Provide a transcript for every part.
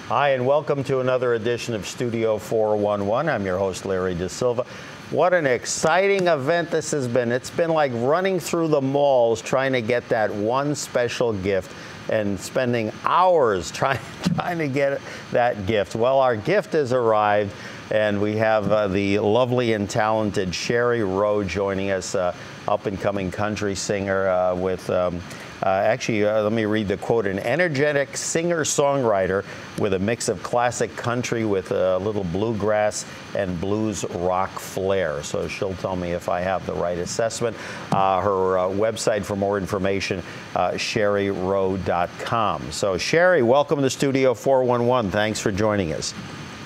Hi, and welcome to another edition of Studio 411. I'm your host, Larry Dasilva. What an exciting event this has been. It's been like running through the malls trying to get that one special gift and spending hours trying to get that gift. Well, our gift has arrived, and we have the lovely and talented Sheri Rowe joining us, up-and-coming country singer with let me read the quote. An energetic singer-songwriter with a mix of classic country with a little bluegrass and blues rock flair. So she'll tell me if I have the right assessment. Her website for more information, SheriRowe.com. So Sheri, welcome to Studio 411. Thanks for joining us.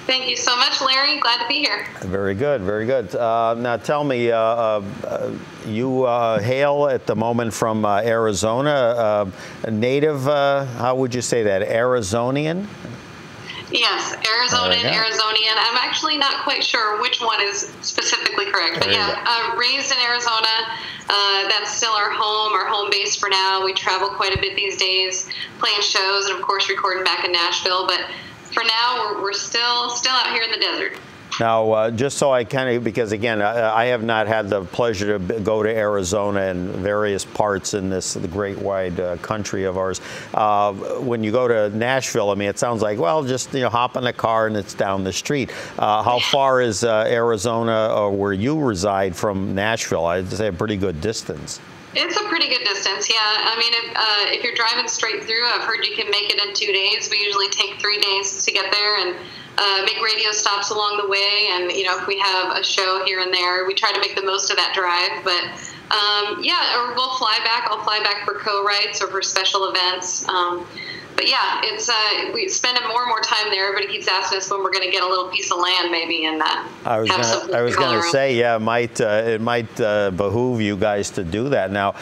Thank you so much, Larry. Glad to be here. Very good, very good. Now tell me, you hail at the moment from Arizona, a native, how would you say that, Arizonian? Yes, Arizonian. I'm actually not quite sure which one is specifically correct, but yeah, raised in Arizona. That's still our home base for now. We travel quite a bit these days, playing shows and of course recording back in Nashville, but for now, we're still out here in the desert. Now, just so I kind of, because again, I have not had the pleasure to go to Arizona and various parts in the great wide country of ours. When you go to Nashville, I mean, it sounds like, well, just hop in a car and it's down the street. How far is Arizona, where you reside, from Nashville? I'd say a pretty good distance. It's a pretty good distance, yeah. I mean, if you're driving straight through, I've heard you can make it in 2 days. We usually take 3 days to get there and make radio stops along the way. And, if we have a show here and there, we try to make the most of that drive. But, yeah, or we'll fly back. I'll fly back for co-writes or for special events. But yeah, it's we spending more and more time there. Everybody keeps asking us when we're going to get a little piece of land, maybe, and I was going to say, yeah, it might behoove you guys to do that. Now,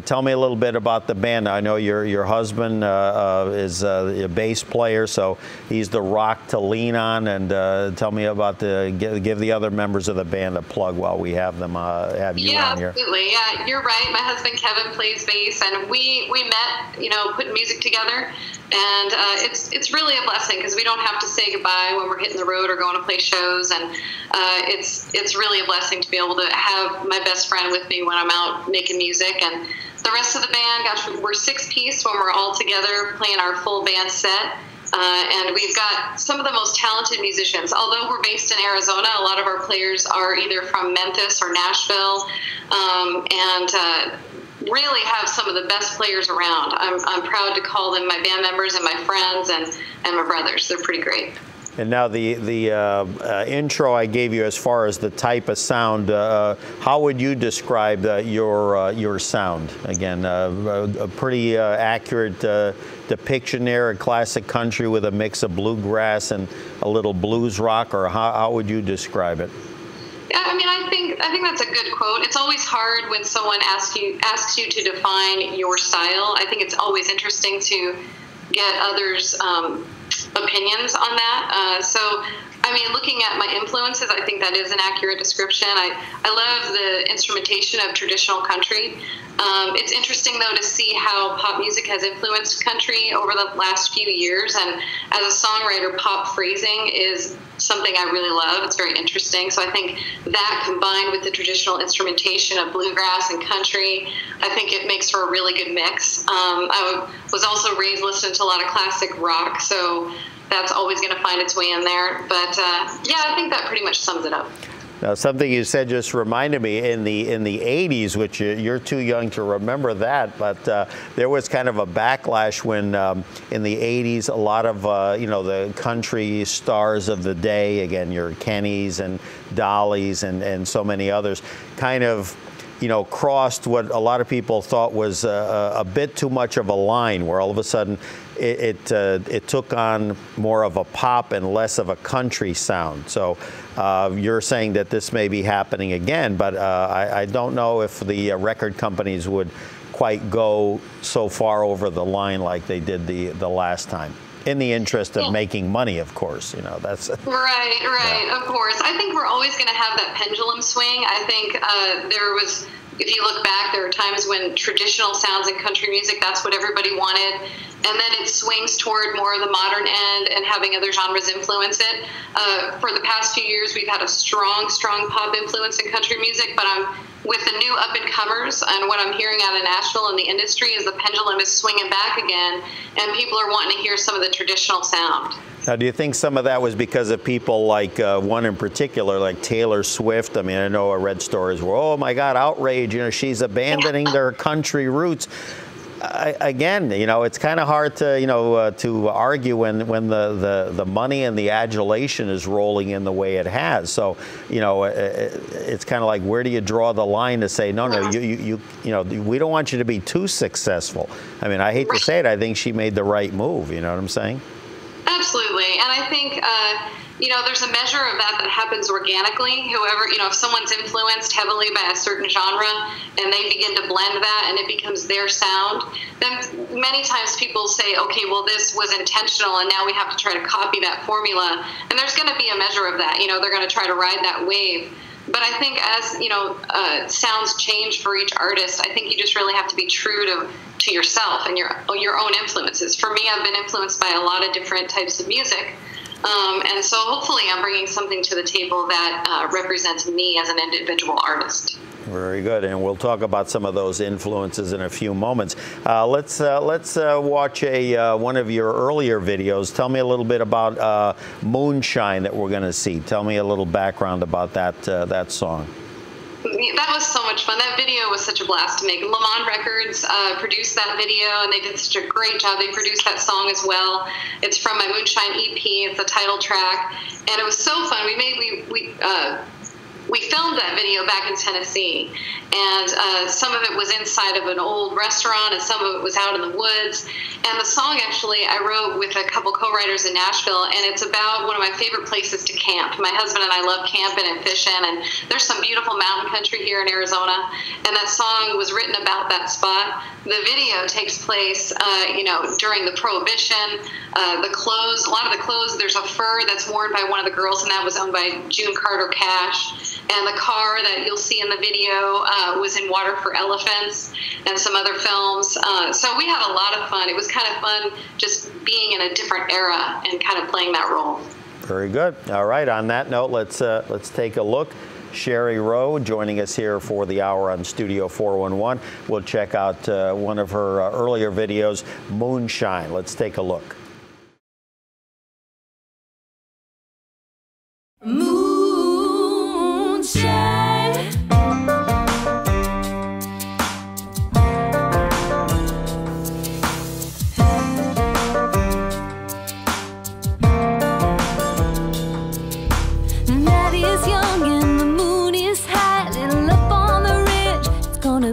tell me a little bit about the band. I know your husband is a bass player, so he's the rock to lean on. And tell me about give the other members of the band a plug while we have them have you on here. Yeah, absolutely. Yeah, you're right. My husband Kevin plays bass, and we met, putting music together. And it's really a blessing because we don't have to say goodbye when we're hitting the road or going to play shows, and it's really a blessing to be able to have my best friend with me when I'm out making music. And the rest of the band, gosh, we're 6-piece when we're all together playing our full band set. And we've got some of the most talented musicians. Although we're based in Arizona, a lot of our players are either from Memphis or Nashville, and really have some of the best players around. I'm proud to call them my band members and my friends and my brothers. They're pretty great. And now the intro I gave you as far as the type of sound, how would you describe your sound? Again, a pretty accurate depiction there, a classic country with a mix of bluegrass and a little blues rock, or how would you describe it? Yeah, I mean, I think that's a good quote. It's always hard when someone asks you to define your style. I think it's always interesting to get others' opinions on that. So, I mean, looking at my influences, I think that is an accurate description. I love the instrumentation of traditional country. It's interesting, though, to see how pop music has influenced country over the last few years. And as a songwriter, pop phrasing is something I really love. It's very interesting. So I think that, combined with the traditional instrumentation of bluegrass and country, I think it makes for a really good mix. I was also raised listening to a lot of classic rock, so that's always going to find its way in there. But yeah, I think that pretty much sums it up. Now, something you said just reminded me, in the 80s, which you're too young to remember that, but there was kind of a backlash when in the 80s, a lot of the country stars of the day, again, your Kennys and Dollys and so many others, kind of crossed what a lot of people thought was a bit too much of a line, where all of a sudden it took on more of a pop and less of a country sound. So you're saying that this may be happening again, but I don't know if the record companies would quite go so far over the line like they did the last time. In the interest of making money, of course, that's right. Yeah. Of course, I think we're always going to have that pendulum swing. I think if you look back, there were times when traditional sounds in country music, that's what everybody wanted, and then it swings toward more of the modern end and having other genres influence it. For the past few years, we've had a strong pop influence in country music, but with the new up-and-comers, and what I'm hearing out of Nashville in the industry is the pendulum is swinging back again, and people are wanting to hear some of the traditional sound. Now, do you think some of that was because of people like one in particular, like Taylor Swift? I mean, I know I read stories where, oh my God, outrage, you know, she's abandoning their country roots. Again, you know, it's kind of hard to, you know, to argue when the money and the adulation is rolling in the way it has. So, you know, it's kind of like, where do you draw the line to say, no, you know, we don't want you to be too successful. I mean, I hate to say it, I think she made the right move. You know what I'm saying? Absolutely, and I think you know, there's a measure of that happens organically. Whoever, you know, if someone's influenced heavily by a certain genre and they begin to blend that and it becomes their sound, then many times people say, okay, well, this was intentional and now we have to try to copy that formula. And there's going to be a measure of that. You know, they're going to try to ride that wave. But I think as, you know, sounds change for each artist, I think you just really have to be true to yourself and your own influences. For me, I've been influenced by a lot of different types of music. And so hopefully I'm bringing something to the table that represents me as an individual artist. Very good, and we'll talk about some of those influences in a few moments. Let's watch one of your earlier videos. Tell me a little bit about Moonshine that we're going to see. Tell me a little background about that song. That was so much fun. That video was such a blast to make. Lamont Records produced that video, and they did such a great job. They produced that song as well. It's from my Moonshine EP. It's the title track, and it was so fun. We filmed that video back in Tennessee, and some of it was inside of an old restaurant, and some of it was out in the woods. And the song, actually, I wrote with a couple co-writers in Nashville, and it's about one of my favorite places to camp. My husband and I love camping and fishing, and there's some beautiful mountain country here in Arizona, and that song was written about that spot. The video takes place, you know, during the Prohibition. The clothes, a lot of the clothes, there's a fur that's worn by one of the girls, and that was owned by June Carter Cash. And the car that you'll see in the video was in Water for Elephants and some other films. So we had a lot of fun. It was kind of fun just being in a different era and kind of playing that role. Very good. All right. On that note, let's take a look. Sheri Rowe joining us here for the hour on Studio 411. We'll check out one of her earlier videos, Moonshine. Let's take a look.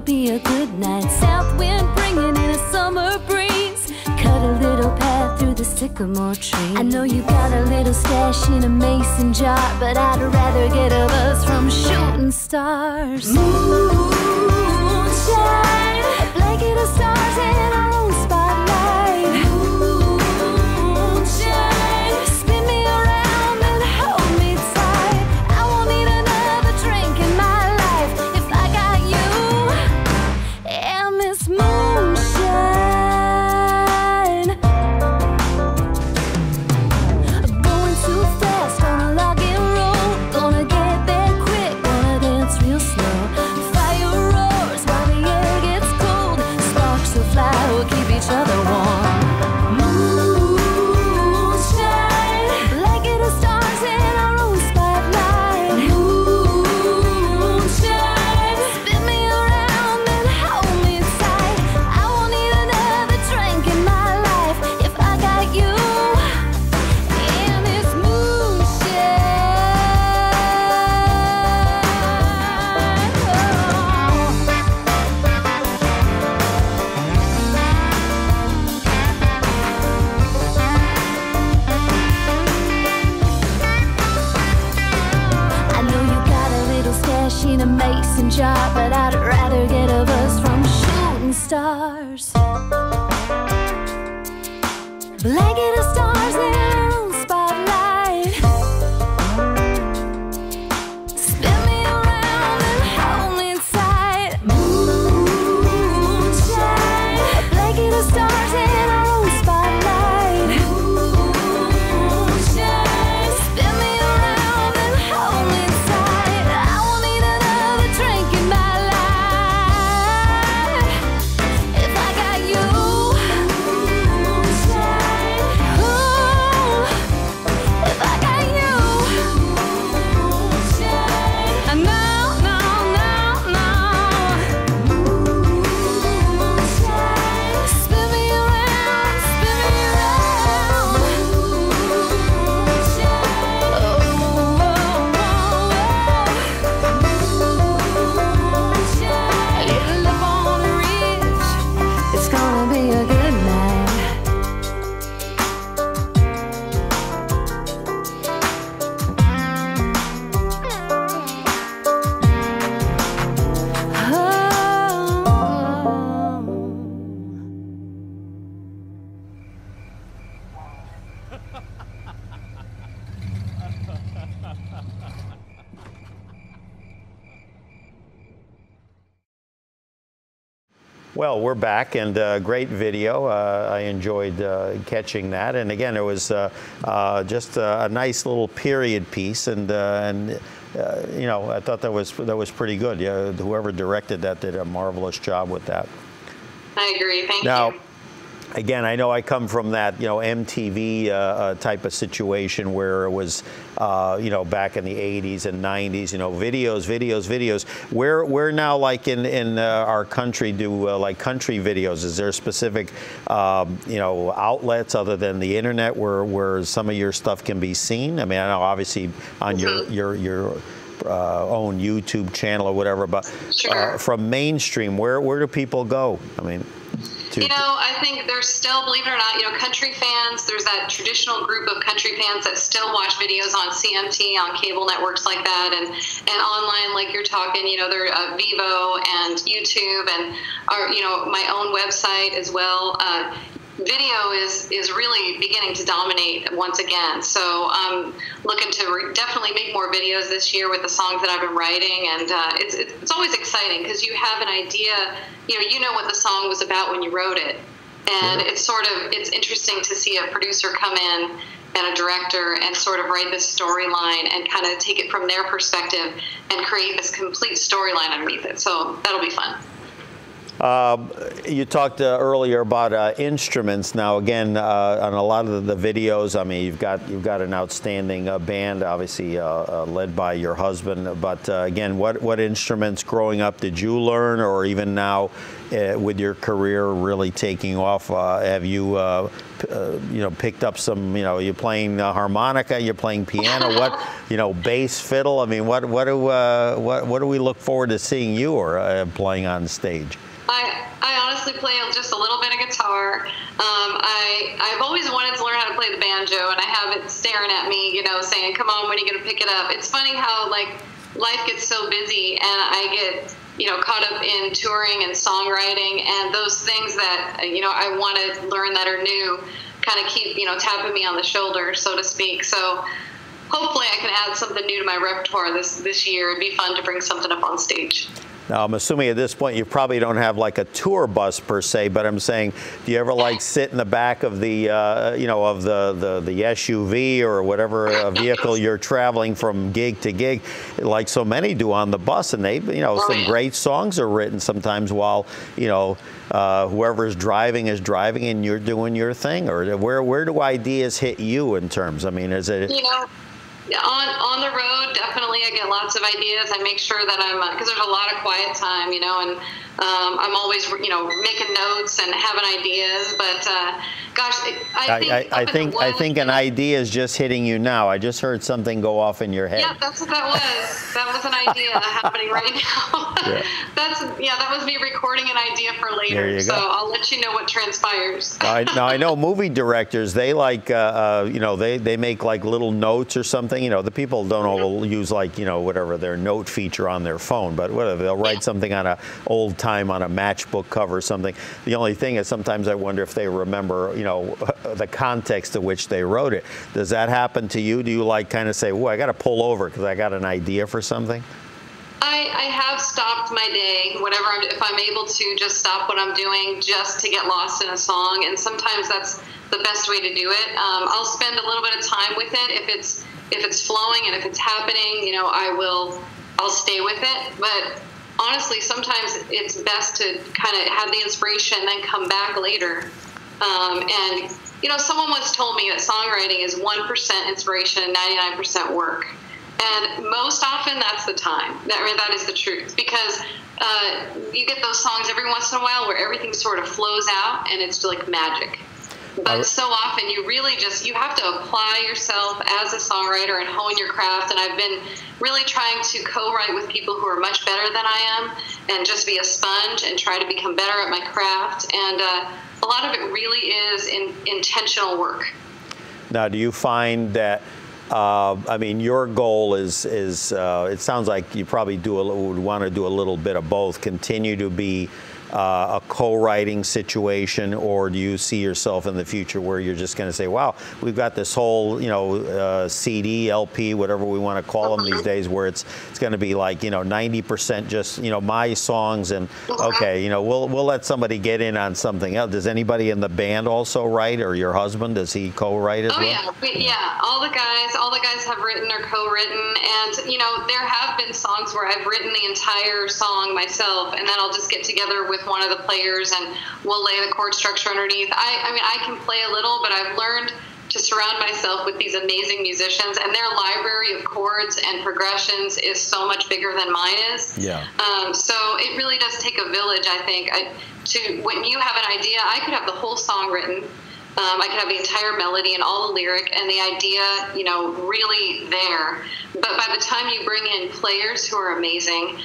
Be a good night. South wind bringing in a summer breeze. Cut a little path through the sycamore tree. I know you got a little stash in a mason jar, but I'd rather get a buzz from shooting stars. Moonshine, a blanket of stars in our own spotlight. Moonshine, spin me around and hold me tight. I won't need another drink in my life if I got you. Yeah, Miss Moonshine. Going too fast on a logging road. Gonna get there quick, gonna dance real slow. Fire roars while the air gets cold. Sparks will fly, we'll keep each other warm. Moonshine, blanket of stars in our own spotlight. Moonshine, spin me around and hold me tight. I won't need another drink in my life if I got you. And it's I know you got a little stash in a mason jar, but I'd rather get a buzz from shooting stars. Blanket of stars in our own spotlight. Spin me around and hold me tight. Moonshine, a blanket of stars in our own spotlight. Well, we're back, and great video. I enjoyed catching that, and again, it was just a nice little period piece, and you know, I thought that was pretty good. Yeah, whoever directed that did a marvelous job with that. I agree. Thank you. Again, I know I come from that, you know, MTV type of situation where it was, you know, back in the 80s and 90s, you know, videos. Where now, like in our country, do like country videos? Is there specific, you know, outlets other than the internet where some of your stuff can be seen? I mean, I know obviously on your own YouTube channel or whatever, but from mainstream, where do people go? I mean. You know, I think there's still, believe it or not, you know, country fans, there's that traditional group of country fans that still watch videos on CMT, on cable networks like that, and online, like you're talking, you know, they're Vivo and YouTube and, you know, my own website as well. Video is really beginning to dominate once again. So I'm looking to definitely make more videos this year with the songs that I've been writing, and it's always exciting because you have an idea. You know what the song was about when you wrote it, and it's interesting to see a producer come in and a director and sort of write this storyline and kind of take it from their perspective and create this complete storyline underneath it. So that'll be fun. You talked earlier about instruments. Now, again, on a lot of the videos, I mean, you've got an outstanding band, obviously led by your husband. But again, what instruments growing up did you learn, or even now with your career really taking off, have you you know, picked up some? You know, you're playing harmonica, you're playing piano. What, you know, bass, fiddle? I mean, what do we look forward to seeing you or playing on stage? I honestly play just a little bit of guitar. I've always wanted to learn how to play the banjo, and I have it staring at me, you know, saying, come on, when are you going to pick it up? It's funny how, like, life gets so busy, and I get, you know, caught up in touring and songwriting, and those things that, you know, I want to learn that are new kind of keep, you know, tapping me on the shoulder, so to speak. So hopefully I can add something new to my repertoire this year. It'd be fun to bring something up on stage. Now, I'm assuming at this point you probably don't have like a tour bus per se, but I'm saying, do you ever like sit in the back of the, you know, of the SUV or whatever vehicle you're traveling from gig to gig, like so many do on the bus, and they, you know, some great songs are written sometimes while, you know, whoever's driving is driving and you're doing your thing, or where do ideas hit you in terms? I mean, is it? You know, on the road, definitely I get lots of ideas. I make sure that I'm, because there's a lot of quiet time, you know, and I'm always, you know, making notes and having ideas. But gosh, I think an idea is just hitting you now. I just heard something go off in your head. Yeah, that's what that was. That was an idea happening right now. That was me recording an idea for later. There you go. So I'll let you know what transpires. Now I know movie directors, they like, you know, they make like little notes or something. You know, the people don't all use like, you know, whatever their note feature on their phone, but whatever, they'll write something on a old time on a matchbook cover or something. The only thing is sometimes I wonder if they remember, you know, the context to which they wrote it. Does that happen to you? Do you like kind of say, "Whoa, I got to pull over because I got an idea for something"? I have stopped my day, whatever, if I'm able to just stop what I'm doing just to get lost in a song, and sometimes that's the best way to do it. I'll spend a little bit of time with it. If it's flowing and if it's happening, you know, I'll stay with it. But honestly, sometimes it's best to kind of have the inspiration and then come back later. And, you know, someone once told me that songwriting is 1% inspiration and 99% work. And most often that's the time. That is the truth. Because you get those songs every once in a while where everything sort of flows out and it's like magic. But so often you really you have to apply yourself as a songwriter and hone your craft. And I've been really trying to co-write with people who are much better than I am and just be a sponge and try to become better at my craft. And a lot of it really is intentional work. Now, do you find that, I mean, your goal is it sounds like you probably would want to do a little bit of both, continue to be a co-writing situation, or do you see yourself in the future where you're just going to say, wow, we've got this whole, you know, CD, LP, whatever we want to call them these days, where it's going to be like, you know, 90% just, you know, my songs, and okay, you know, we'll let somebody get in on something else. Does anybody in the band also write, or your husband, does he co-write as well? Yeah, all the guys have written or co-written, and you know, there have been songs where I've written the entire song myself, and then I'll just get together with one of the players and we'll lay the chord structure underneath. I mean, I can play a little, but I've learned to surround myself with these amazing musicians, and their library of chords and progressions is so much bigger than mine is. Yeah. So it really does take a village, I think. When you have an idea, I could have the whole song written. I could have the entire melody and all the lyric and the idea, you know, really there. But by the time you bring in players who are amazing,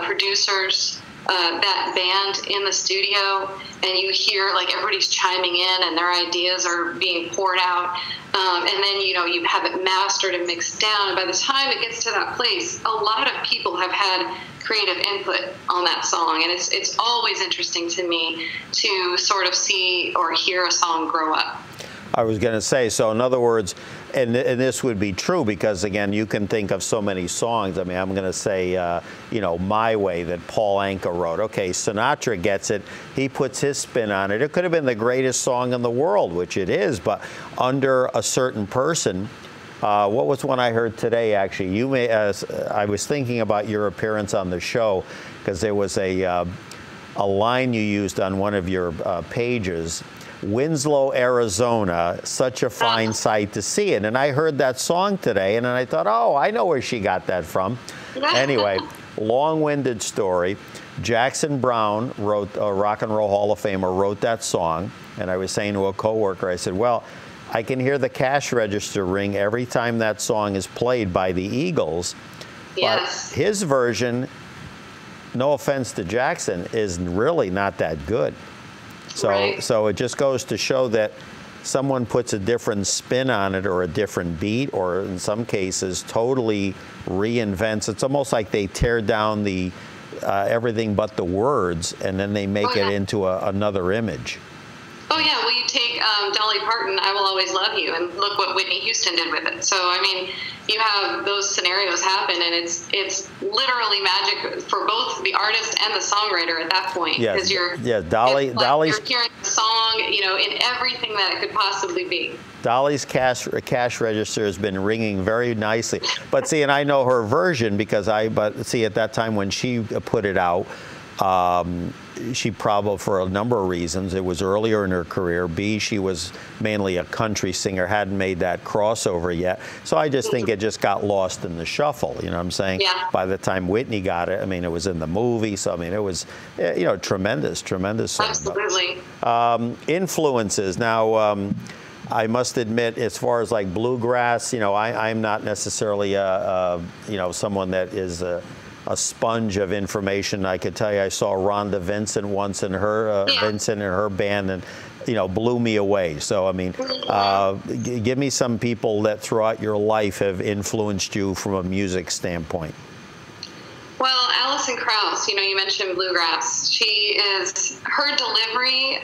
producers, that band in the studio, and you hear like everybody's chiming in and their ideas are being poured out, and then, you know, you have it mastered and mixed down, and by the time it gets to that place, a lot of people have had creative input on that song, and it's always interesting to me to sort of see or hear a song grow up. I was going to say, so in other words, and this would be true because, again, you can think of so many songs. I mean, I'm going to say, you know, My Way that Paul Anka wrote. Okay, Sinatra gets it. He puts his spin on it. It could have been the greatest song in the world, which it is, but under a certain person. What was one I heard today, actually? You may, I was thinking about your appearance on the show because there was a line you used on one of your pages. Winslow, Arizona, such a fine sight to see it. And I heard that song today, and then I thought, oh, I know where she got that from. Anyway, long-winded story. Jackson Browne wrote, a Rock and Roll Hall of Famer, wrote that song. And I was saying to a coworker, I said, well, I can hear the cash register ring every time that song is played by the Eagles. Yes. But his version, no offense to Jackson, is really not that good. So, so it just goes to show that someone puts a different spin on it, or a different beat, or in some cases totally reinvents. It's almost like they tear down the everything but the words, and then they make it into another image. Oh yeah, well, you take Dolly Parton, I Will Always Love You, and look what Whitney Houston did with it. So I mean, you have those scenarios happen, and it's literally magic for both the artist and the songwriter at that point. Yes, Dolly's you're hearing the song, you know, in everything that it could possibly be. Dolly's cash register has been ringing very nicely. But see, and I know her version because but see, at that time when she put it out, she probably, for a number of reasons, it was earlier in her career. B, she was mainly a country singer, hadn't made that crossover yet. So I just think it just got lost in the shuffle, you know what I'm saying? Yeah. By the time Whitney got it, I mean, it was in the movie, so I mean, it was, you know, tremendous song. Absolutely. Influences. Now, I must admit, as far as like bluegrass, you know, I'm not necessarily, you know, someone that is a sponge of information. I could tell you, I saw Rhonda Vincent once in her Vincent and her band, and you know, blew me away. So I mean, give me some people that throughout your life have influenced you from a music standpoint. Well, Alison Krauss, you know, you mentioned bluegrass. Her delivery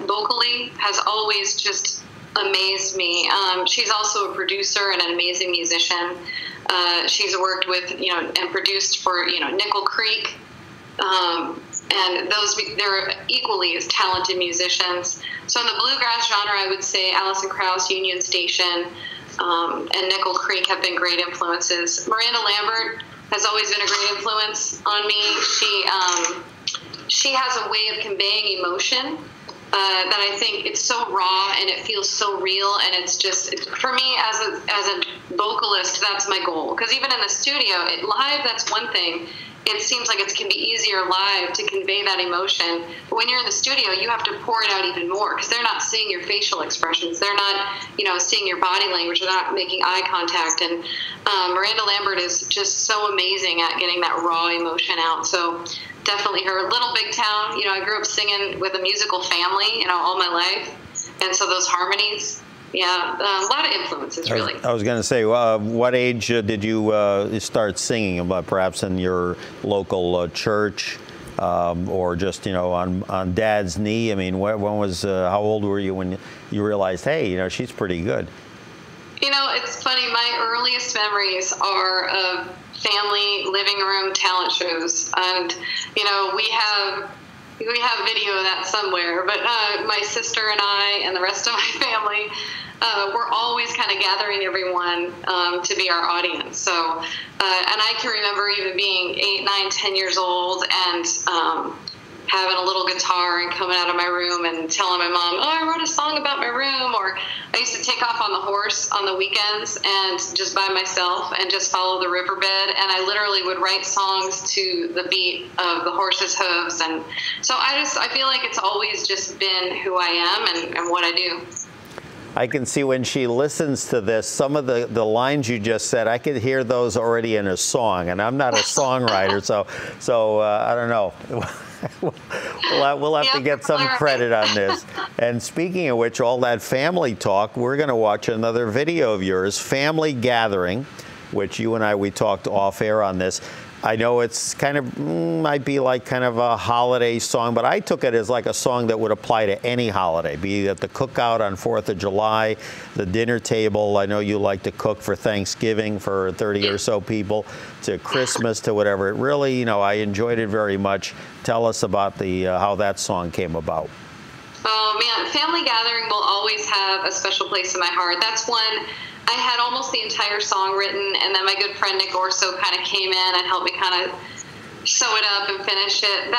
vocally has always just amazed me. She's also a producer and an amazing musician. She's worked with, you know, and produced for, you know, Nickel Creek, and they're equally as talented musicians. So in the bluegrass genre, I would say Alison Krauss, Union Station, and Nickel Creek have been great influences. Miranda Lambert has always been a great influence on me. She has a way of conveying emotion that I think it's so raw and it feels so real, and it's just, for me as a vocalist, that's my goal. Because even in the studio, live, that's one thing. It seems like it can be easier live to convey that emotion. But when you're in the studio, you have to pour it out even more, because they're not seeing your facial expressions. They're not, you know, seeing your body language. They're not making eye contact. And Miranda Lambert is just so amazing at getting that raw emotion out. So definitely her. Little Big Town, you know, I grew up singing with a musical family, you know, all my life. And so those harmonies, yeah, a lot of influences, really. I was going to say, what age did you start singing? Perhaps in your local church? or just, you know, on Dad's knee? I mean, when was, how old were you when you realized, hey, you know, she's pretty good? You know, it's funny. My earliest memories are of family living room talent shows, and you know, we have video of that somewhere. But my sister and I and the rest of my family, we're always kind of gathering everyone to be our audience. So, and I can remember even being 8, 9, 10 years old and having a little guitar and coming out of my room and telling my mom, oh, I wrote a song about my room. Or I used to take off on the horse on the weekends and just by myself and just follow the riverbed. And I literally would write songs to the beat of the horse's hooves. And so I feel like it's always just been who I am and what I do. I can see when she listens to this, some of the lines you just said, I could hear those already in a song, and I'm not a songwriter, so I don't know. We'll have to get some credit on this. And speaking of which, all that family talk, we're going to watch another video of yours, Family Gathering, which you and I, we talked off air on this. I know it's kind of, might be like kind of a holiday song, but I took it as like a song that would apply to any holiday, be it at the cookout on 4th of July, the dinner table. I know you like to cook for Thanksgiving for 30 or so people, to Christmas, to whatever. It really, you know, I enjoyed it very much. Tell us about the how that song came about. Oh man, Family Gathering will always have a special place in my heart. That's one. I had almost the entire song written, and then my good friend Nick Orso kind of came in and helped me kind of sew it up and finish it.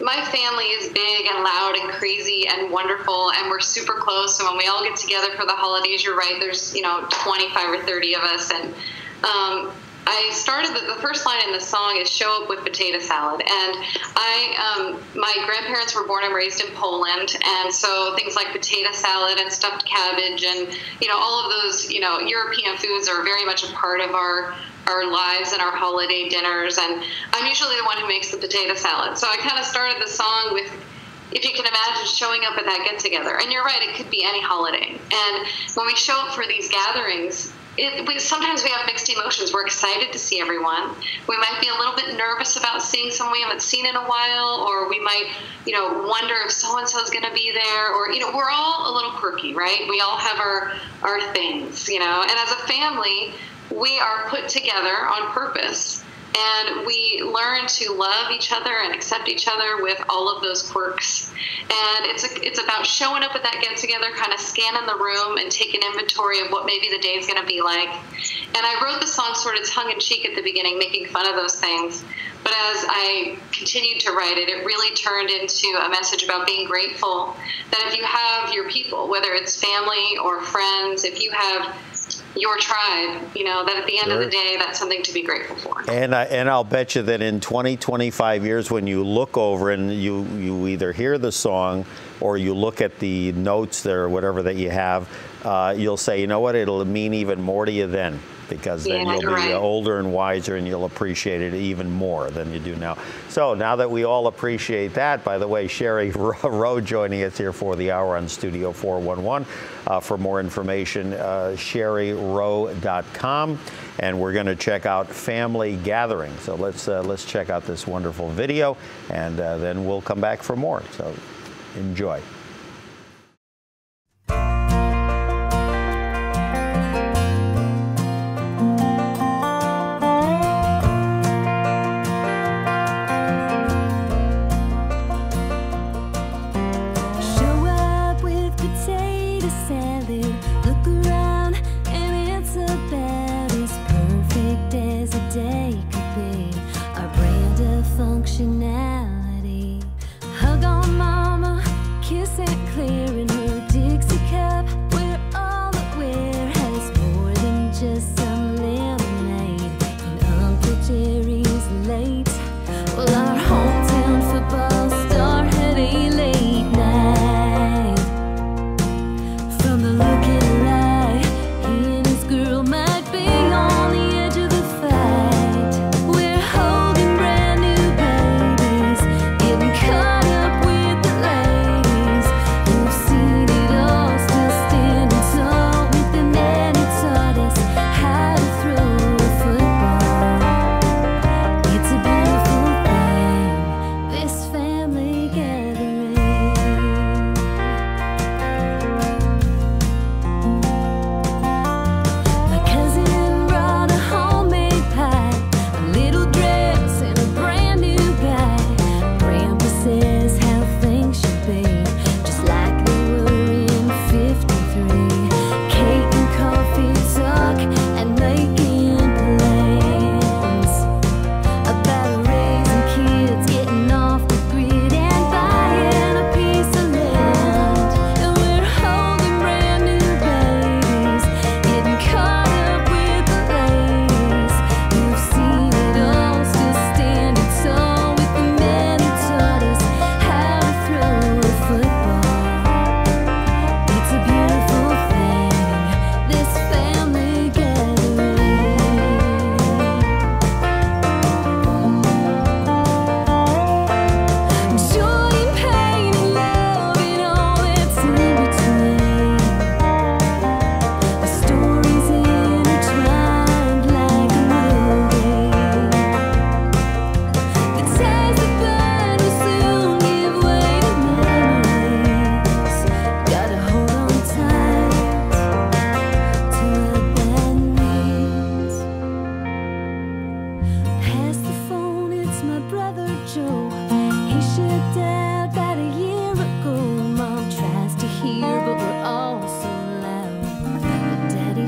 My family is big and loud and crazy and wonderful, and we're super close. And when we all get together for the holidays, you're right, there's, you know, 25 or 30 of us. And I started the first line in the song is "Show up with potato salad," and my grandparents were born and raised in Poland, and so things like potato salad and stuffed cabbage and, you know, all of those, you know, European foods are very much a part of our lives and our holiday dinners. And I'm usually the one who makes the potato salad, so I kind of started the song with, if you can imagine showing up at that get together. And you're right, it could be any holiday. And when we show up for these gatherings, sometimes we have mixed emotions. We're excited to see everyone. We might be a little bit nervous about seeing someone we haven't seen in a while, or we might, you know, wonder if so-and-so is going to be there, or, you know, we're all a little quirky, right? We all have our things, you know, and as a family, we are put together on purpose. And we learn to love each other and accept each other with all of those quirks. And it's about showing up at that get-together, kind of scanning the room and taking inventory of what maybe the day is going to be like. And I wrote the song sort of tongue-in-cheek at the beginning, making fun of those things. But as I continued to write it, it really turned into a message about being grateful that if you have your people, whether it's family or friends, if you have your tribe, you know, that at the end of the day, that's something to be grateful for. And I'll bet you that in 20, 25 years, when you look over and you either hear the song or you look at the notes there or whatever that you have, you'll say, you know what, it'll mean even more to you then, because then you'll be older and wiser and you'll appreciate it even more than you do now. So now that we all appreciate that, by the way, Sheri Rowe joining us here for the hour on Studio 411. For more information, SheriRowe.com, and we're going to check out Family Gathering. So let's check out this wonderful video, and then we'll come back for more. So enjoy. Functionality. Hug on mama, kiss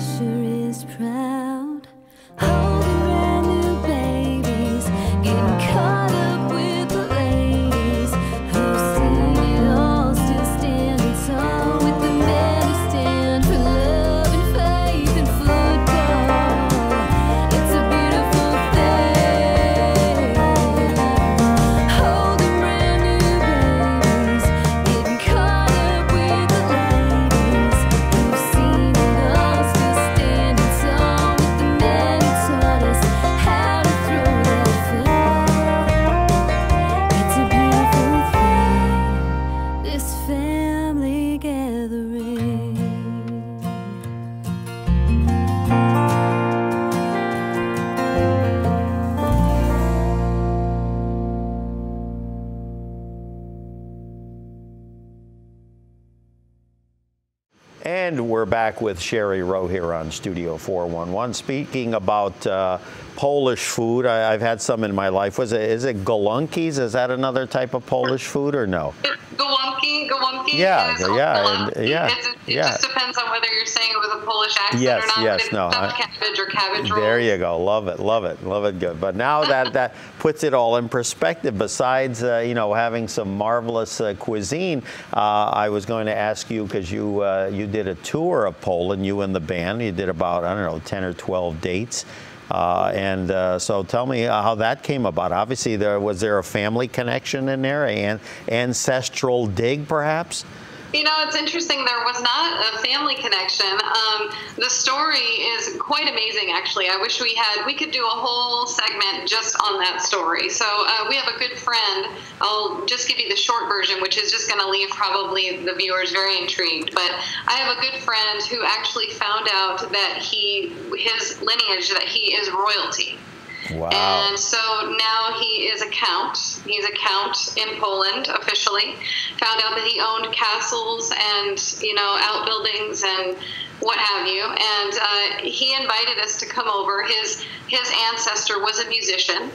sure is proud. Holding brand new babies, getting caught up with the ladies who've seen it all, still standing tall with the men who stand for love and faith and football. It's a beautiful thing. Holding brand new babies, getting caught up with the ladies who've seen it all, still standing tall with the men who taught us how to throw that football. It's a beautiful thing, this family gathering. And we're back with Sheri Rowe here on Studio 411. Speaking about Polish food, I've had some in my life. Is it golunkies? Is that another type of Polish food or no? Golunki. Yeah, is yeah, It just depends on whether you're saying it with a Polish accent Yes, or not. yes, but it's no, stuffed cabbage or cabbage rolls. There you go. Love it good. But now that puts it all in perspective. Besides, having some marvelous cuisine, I was going to ask you, because you did a tour of Poland, you and the band. You did about, I don't know, 10 or 12 dates. So tell me how that came about. Obviously, was there a family connection in there, an ancestral dig, perhaps? It's interesting. There was not a family connection. The story is quite amazing, actually. I wish we could do a whole segment just on that story. So we have a good friend. I'll just give you the short version, which is just going to leave probably the viewers very intrigued. But I have a good friend who actually found out that his lineage, that he is royalty. Wow. And so now he is a count. He's a count in Poland officially. Found out that he owned castles and, outbuildings and what have you. And he invited us to come over. His ancestor was a musician.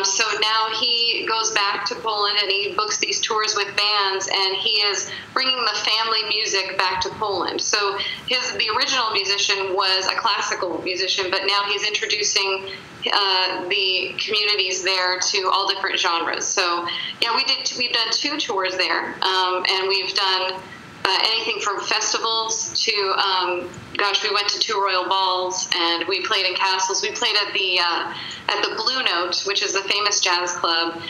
So now he goes back to Poland and he books these tours with bands, and he is bringing the family music back to Poland. So the original musician was a classical musician, but now he's introducing the communities there to all different genres. So yeah, we've done 2 tours there, and we've done anything from festivals to, we went to 2 royal balls, and we played in castles. We played at the Blue Note, which is the famous jazz club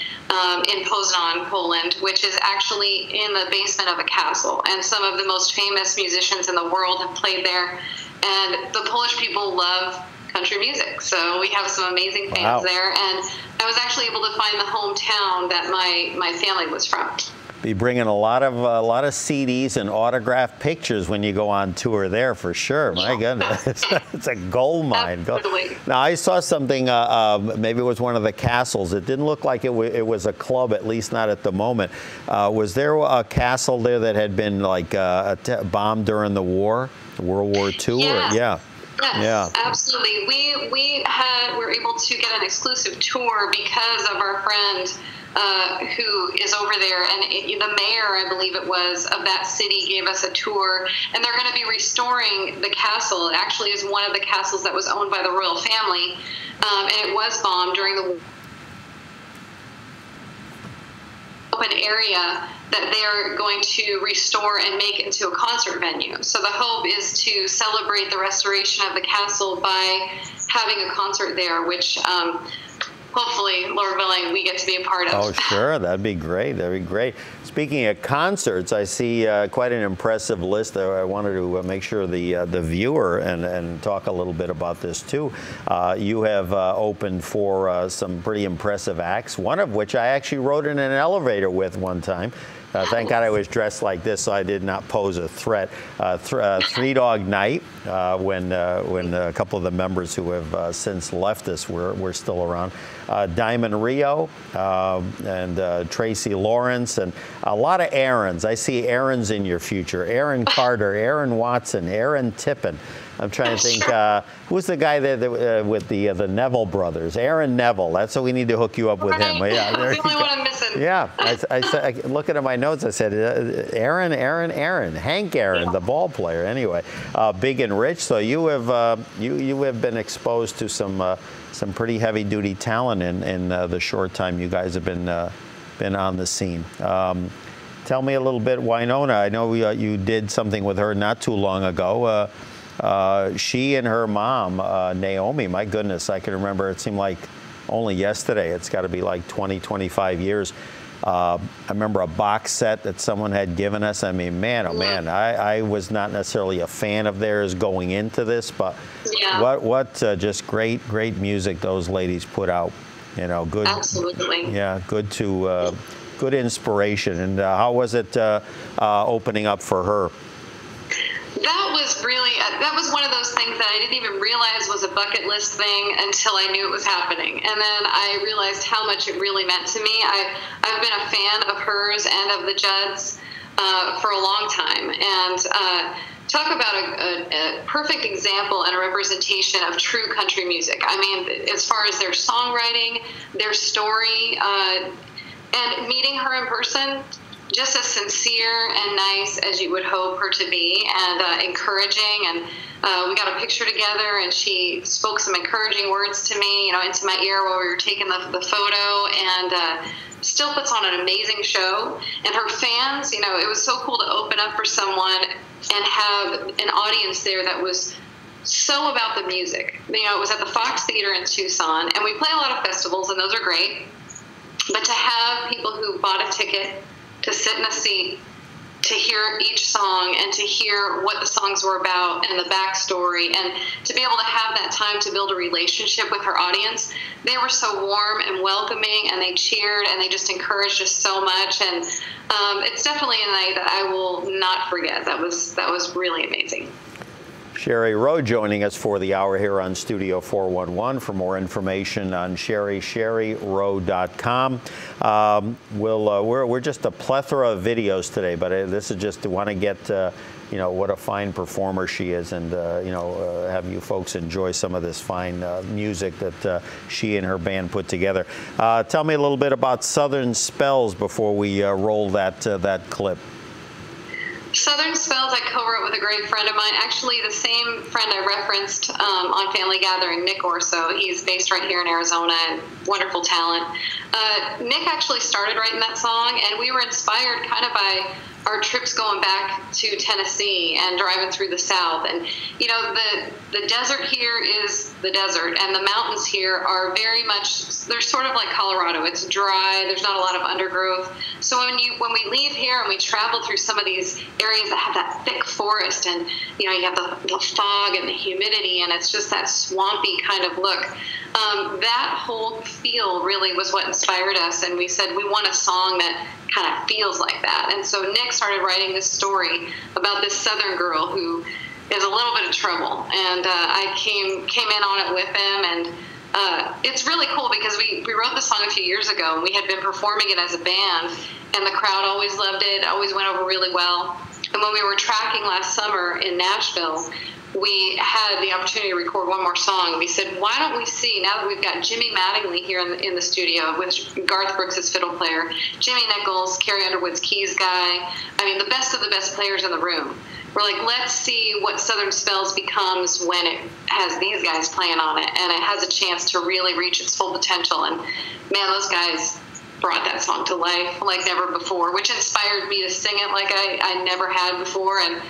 in Poznan, Poland, which is actually in the basement of a castle. And some of the most famous musicians in the world have played there. And the Polish people love country music, so we have some amazing fans there. And I was actually able to find the hometown that my family was from. Be bringing a lot of CDs and autographed pictures when you go on tour there, for sure. My goodness, it's a gold mine. Absolutely. Now I saw something. Maybe it was one of the castles. It didn't look like it was a club, at least not at the moment. Was there a castle there that had been like bombed during the war, World War II? Yeah. Yeah. Yes, yeah, absolutely. We were able to get an exclusive tour because of our friend who is over there, and the mayor, I believe it was, of that city gave us a tour, and they're going to be restoring the castle. It actually is one of the castles that was owned by the royal family, and it was bombed during the open area that they're going to restore and make into a concert venue. So the hope is to celebrate the restoration of the castle by having a concert there, which hopefully, Lord willing, we get to be a part of. Oh, sure. That'd be great. That'd be great. Speaking of concerts, I see quite an impressive list. I wanted to make sure the viewer and talk a little bit about this too. You have opened for some pretty impressive acts, one of which I actually rode in an elevator with one time. Thank God I was dressed like this, so I did not pose a threat. Three Dog Night, when a couple of the members who have since left us were still around. Diamond Rio and Tracy Lawrence, and a lot of Aarons. I see Aarons in your future. Aaron Carter, Aaron Watson, Aaron Tippin. I'm trying to think, who's the guy that with the Neville brothers? Aaron Neville. That's what we need to hook you up with him. Yeah, that's the only one I'm missing. Yeah, I look at my notes, I said, Aaron, Hank Aaron, the ball player. Anyway, big and rich. So you have you have been exposed to some pretty heavy duty talent in the short time you guys have been on the scene. Tell me a little bit, Winona. I know you did something with her not too long ago. She and her mom, Naomi, my goodness, I can remember, it seemed like only yesterday. It's got to be like 20, 25 years. I remember a box set that someone had given us. I mean, man, oh man, I was not necessarily a fan of theirs going into this, but what just great music those ladies put out. You know, good. Absolutely. Yeah, good to. Good inspiration. And how was it opening up for her? That was one of those things that I didn't even realize was a bucket list thing until I knew it was happening. And then I realized how much it really meant to me. I've been a fan of hers and of the Judds for a long time. And talk about a perfect example and a representation of true country music. I mean, as far as their songwriting, their story, and meeting her in person, just as sincere and nice as you would hope her to be, and encouraging. And we got a picture together, and she spoke some encouraging words to me, into my ear while we were taking the photo, and still puts on an amazing show. And her fans, it was so cool to open up for someone and have an audience there that was so about the music. It was at the Fox Theater in Tucson, and we play a lot of festivals, and those are great. But to have people who bought a ticket to sit in a seat to hear each song and to hear what the songs were about and the backstory, and to be able to have that time to build a relationship with her audience, they were so warm and welcoming, and they cheered and they just encouraged us so much. And it's definitely a night that I will not forget. That was really amazing. Sheri Rowe joining us for the hour here on Studio 411. For more information on Sheri, SheriRowe.com. We're just a plethora of videos today, but this is just to want to get what a fine performer she is, and have you folks enjoy some of this fine music that she and her band put together. Tell me a little bit about Southern Spells before we roll that clip. Southern Spells I co-wrote with a great friend of mine, actually the same friend I referenced on Family Gathering, Nick Orso. He's based right here in Arizona, and wonderful talent. Nick actually started writing that song, and we were inspired kind of by our trips going back to Tennessee and driving through the South. And, the desert here is the desert, and the mountains here are very much, they're sort of like Colorado. It's dry. There's not a lot of undergrowth. So when we leave here and we travel through some of these areas that have that thick forest, and, you have the fog and the humidity, and it's just that swampy kind of look. That whole feel really was what inspired us, and we said we want a song that kind of feels like that. And so Nick started writing this story about this Southern girl who is a little bit of trouble, and I came in on it with him, and it's really cool because we wrote the song a few years ago, and we had been performing it as a band, and the crowd always loved it, always went over really well. And when we were tracking last summer in Nashville, we had the opportunity to record one more song. We said, why don't we see, now that we've got Jimmy Mattingly here in the studio, with Garth Brooks' fiddle player, Jimmy Nichols, Carrie Underwood's keys guy, I mean, the best of the best players in the room. We're like, let's see what Southern Spells becomes when it has these guys playing on it, and it has a chance to really reach its full potential. And man, those guys brought that song to life like never before, which inspired me to sing it like I never had before. And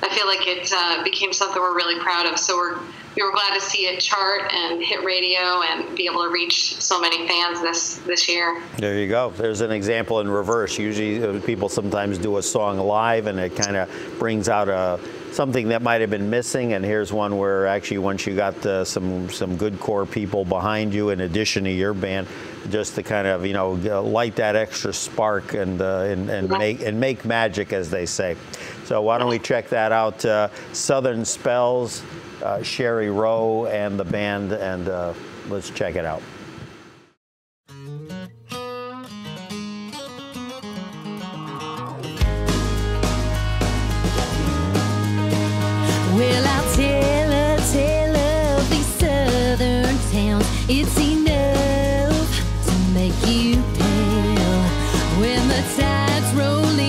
I feel like it became something we're really proud of. So we were glad to see it chart and hit radio and be able to reach so many fans this year. There you go. There's an example in reverse. Usually people sometimes do a song live, and it kind of brings out something that might have been missing. And here's one where actually once you got some good core people behind you, in addition to your band, just to kind of light that extra spark and make magic, as they say. So why don't we check that out? Southern Spells, Sheri Rowe and the band, and let's check it out. Well, I'll tell a tale of these southern towns. It's enough to make you pale when the tide's rolling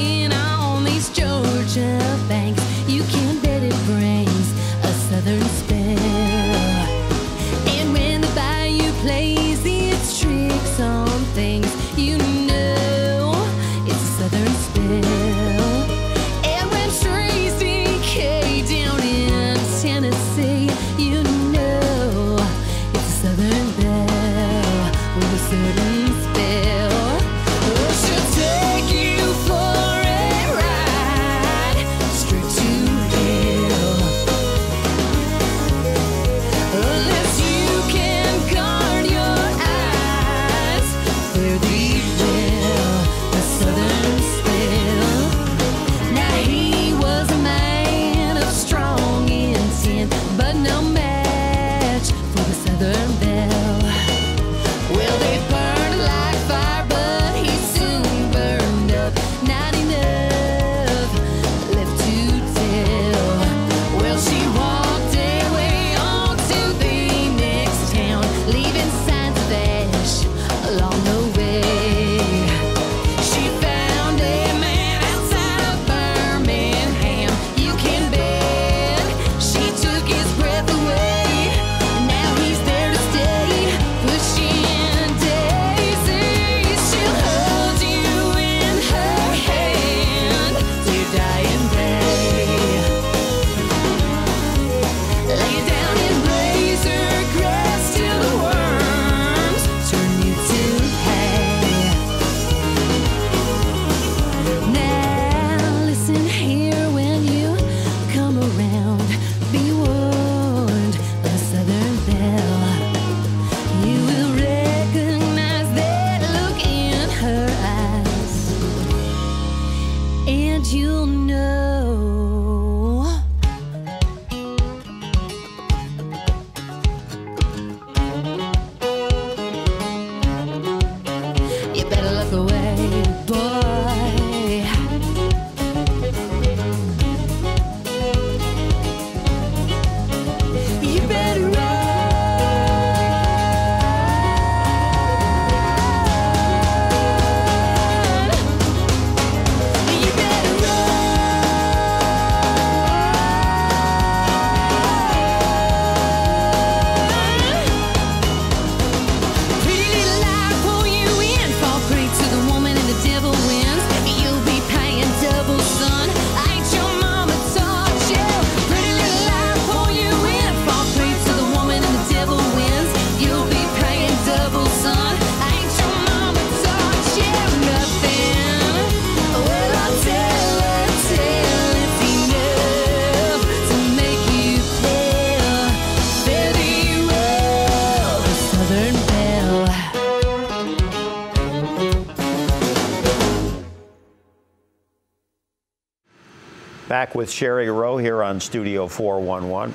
Back with Sheri Rowe here on Studio 411.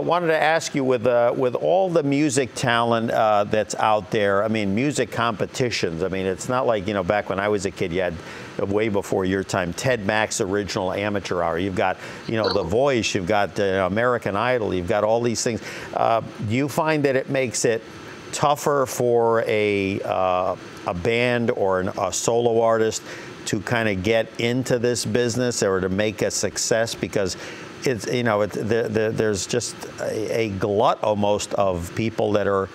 Wanted to ask you, with all the music talent that's out there, I mean, music competitions, I mean, it's not like, you know, back when I was a kid, you had, way before your time, Ted Mack's Original Amateur Hour. You've got, you know, The Voice, you've got American Idol, you've got all these things. Do you find that it makes it tougher for a band or a solo artist to kind of get into this business or to make a success, because it's, you know, there's just a glut almost of people that are,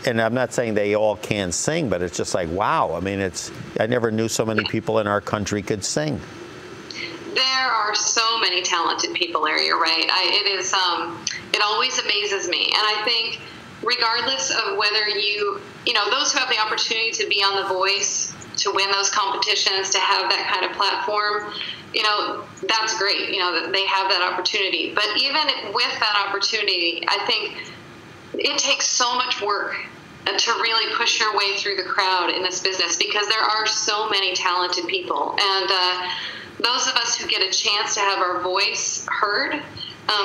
and I'm not saying they all can sing, but it's just like, wow. I mean, I never knew so many people in our country could sing. There are so many talented people, Larry. You're right. It always amazes me, and I think regardless of whether you know, those who have the opportunity to be on The Voice, to win those competitions, to have that kind of platform, you know, that's great, you know, that they have that opportunity. But even with that opportunity, I think it takes so much work to really push your way through the crowd in this business, because there are so many talented people. And those of us who get a chance to have our voice heard,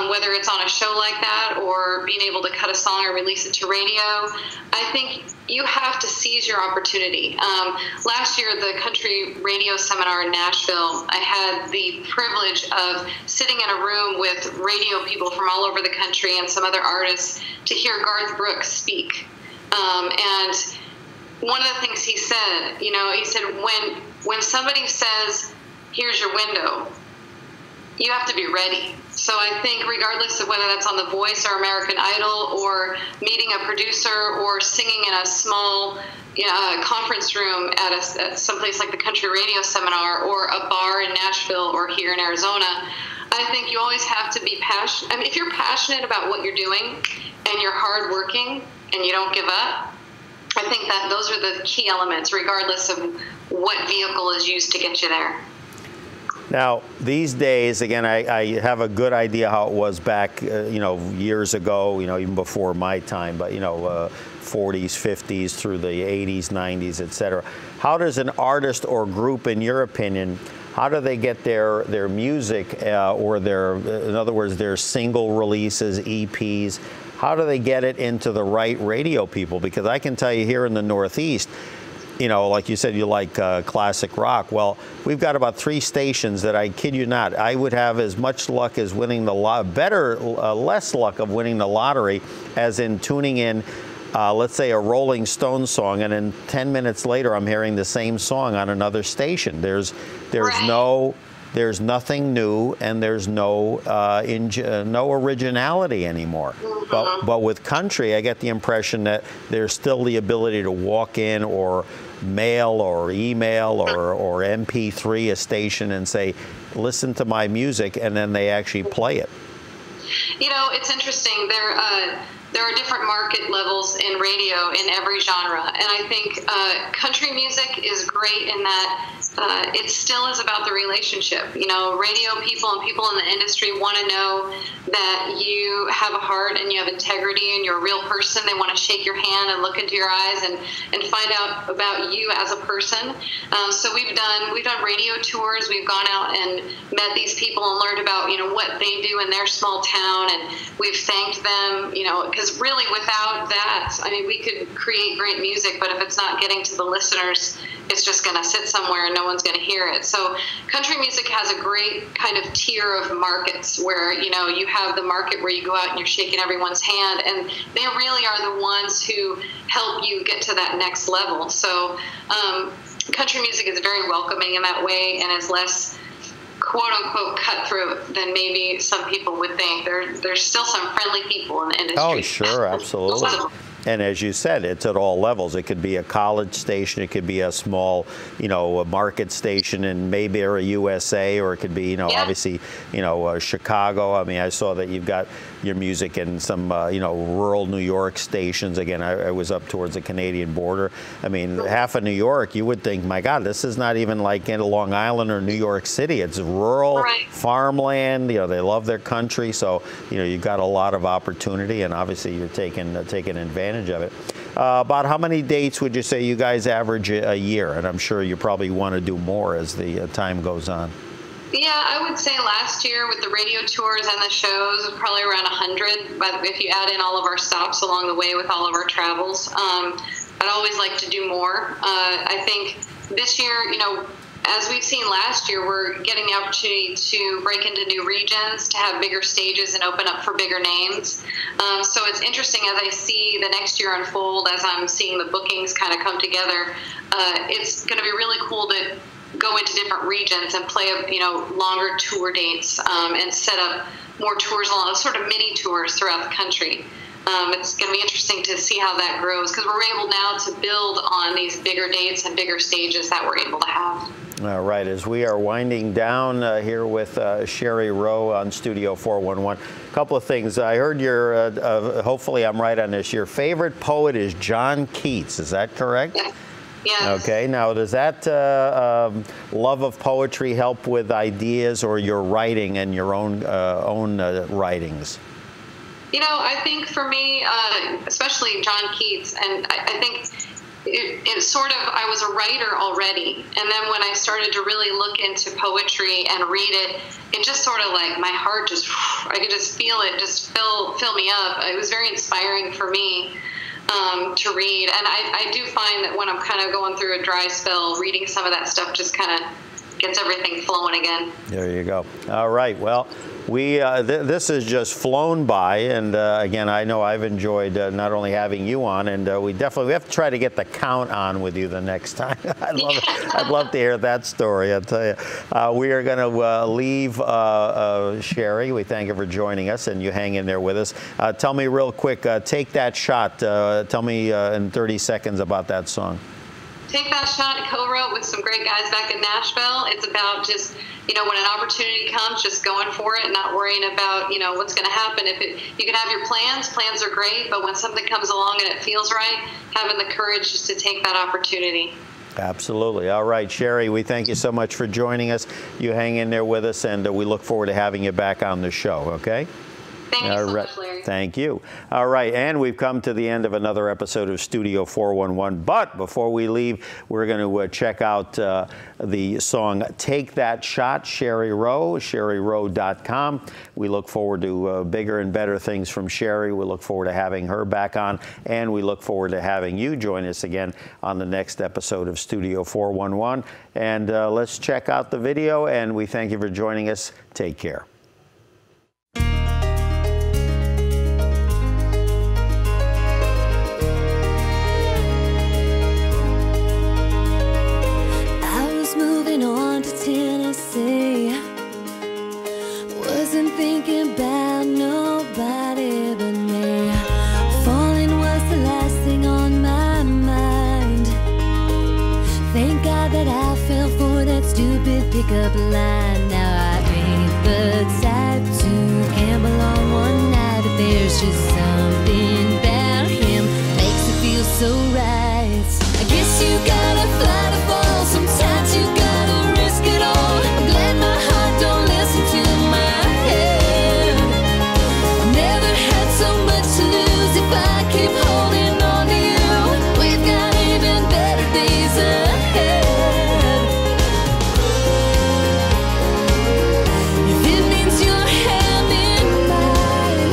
whether it's on a show like that or being able to cut a song or release it to radio, I think you have to seize your opportunity. Last year, the country radio seminar in Nashville, I had the privilege of sitting in a room with radio people from all over the country and some other artists to hear Garth Brooks speak. And one of the things he said, you know, he said, when somebody says, here's your window, you have to be ready. So I think regardless of whether that's on The Voice or American Idol, or meeting a producer, or singing in a small conference room at someplace like the country radio seminar, or a bar in Nashville or here in Arizona, I think you always have to be passionate. I mean, if you're passionate about what you're doing and you're hardworking and you don't give up, I think that those are the key elements, regardless of what vehicle is used to get you there. Now, these days, again, I have a good idea how it was back, you know, years ago, you know, even before my time, but, you know, 40s, 50s through the 80s, 90s, et cetera. How does an artist or group, in your opinion, how do they get their music or their, in other words, their single releases, EPs, how do they get it into the right radio people? Because I can tell you here in the Northeast, you know, like you said, you like classic rock. Well, we've got about 3 stations that, I kid you not, I would have as much luck as winning the less luck of winning the lottery as in tuning in, let's say, a Rolling Stones song, and then 10 minutes later, I'm hearing the same song on another station. There's nothing new, and there's no originality anymore. But with country, I get the impression that there's still the ability to walk in or mail or email or MP3 a station and say, listen to my music, and then they actually play it. You know, it's interesting. There are different market levels in radio in every genre, and I think country music is great in that it still is about the relationship. You know, radio people and people in the industry want to know that you have a heart and you have integrity and you're a real person. They want to shake your hand and look into your eyes and find out about you as a person. So we've done radio tours. We've gone out and met these people and learned about, you know, what they do in their small town, and we've thanked them, you know, because really without that, I mean, we could create great music, but if it's not getting to the listeners, it's just going to sit somewhere and no one's going to hear it. So country music has a great kind of tier of markets where, you know, you have the market where you go out and you're shaking everyone's hand, and they really are the ones who help you get to that next level. So country music is very welcoming in that way, and is less quote-unquote cutthroat than maybe some people would think. There's still some friendly people in the industry. Oh, sure, absolutely. And as you said, it's at all levels. It could be a college station, it could be a small, you know, a market station in maybe or a USA, or it could be, you know, obviously, you know, Chicago. I mean, I saw that you've got your music in some, you know, rural New York stations. Again, I was up towards the Canadian border. I mean, half of New York, you would think, my God, this is not even like in Long Island or New York City. It's rural farmland. You know, they love their country. So, you know, you've got a lot of opportunity, and obviously you're taking advantage of it. About how many dates would you say you guys average a year? And I'm sure you probably want to do more as the time goes on. Yeah, I would say last year with the radio tours and the shows, probably around 100. But if you add in all of our stops along the way with all of our travels, I'd always like to do more. I think this year, you know, as we've seen last year, we're getting the opportunity to break into new regions, to have bigger stages and open up for bigger names. So it's interesting as I see the next year unfold, as I'm seeing the bookings kind of come together. It's going to be really cool to go into different regions and play, you know, longer tour dates and set up more tours along, sort of mini tours throughout the country. It's going to be interesting to see how that grows, because we're able now to build on these bigger dates and bigger stages that we're able to have. All right, as we are winding down here with Sheri Rowe on Studio 411, a couple of things. I heard your, hopefully I'm right on this, your favorite poet is John Keats. Is that correct? Yes. Yes. Okay, now does that love of poetry help with ideas or your writing and your own writings? You know, I think for me, especially John Keats, and I think it sort of, I was a writer already, and then when I started to really look into poetry and read it, it just sort of like my heart just, I could just feel it just fill me up. It was very inspiring for me to read, and I do find that when I'm kind of going through a dry spell, reading some of that stuff just kind of gets everything flowing again. There you go. All right, well, we this has just flown by, and again, I know I've enjoyed not only having you on, and we have to try to get the count on with you the next time. I'd love to hear that story. I'll tell you. We are going to leave Sheri. We thank you for joining us, and you hang in there with us. Tell me real quick, Take That Shot. Tell me in 30 seconds about that song. Take That Shot, co-wrote with some great guys back in Nashville. It's about just, you know, when an opportunity comes, just going for it, not worrying about, you know, what's going to happen. You can have your plans are great, but when something comes along and it feels right, having the courage just to take that opportunity. Absolutely. All right, Sheri, we thank you so much for joining us. You hang in there with us, and we look forward to having you back on the show, okay? Thank you so much, Larry. Thank you. All right, and we've come to the end of another episode of Studio 411. But before we leave, we're going to check out the song Take That Shot, Sheri Rowe, SheriRowe.com. We look forward to bigger and better things from Sheri. We look forward to having her back on, and we look forward to having you join us again on the next episode of Studio 411. And let's check out the video, and we thank you for joining us. Take care. Wasn't thinking about nobody but me. Falling was the last thing on my mind. Thank God that I fell for that stupid pickup line. Now I ain't the type to gamble on one night, but there's just something about him makes it feel so right. I guess you gotta fly to fall, sometimes you gotta risk it all. I'm glad my heart don't listen to my head. I've never had so much to lose if I keep holding on to you. We've got even better days ahead. If it means your hand in mine,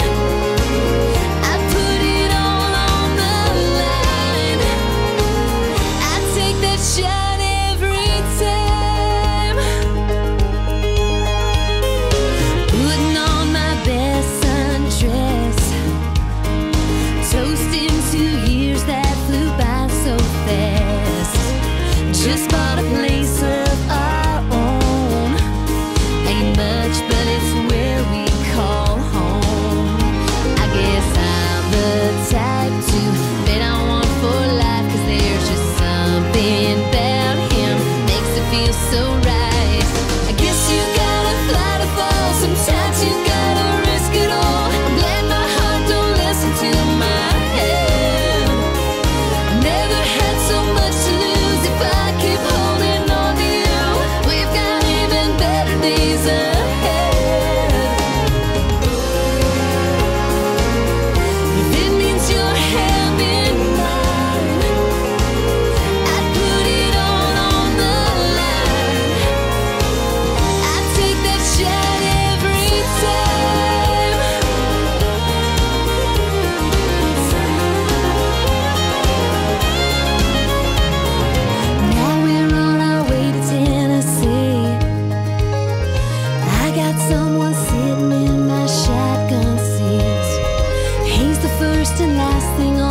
first and last thing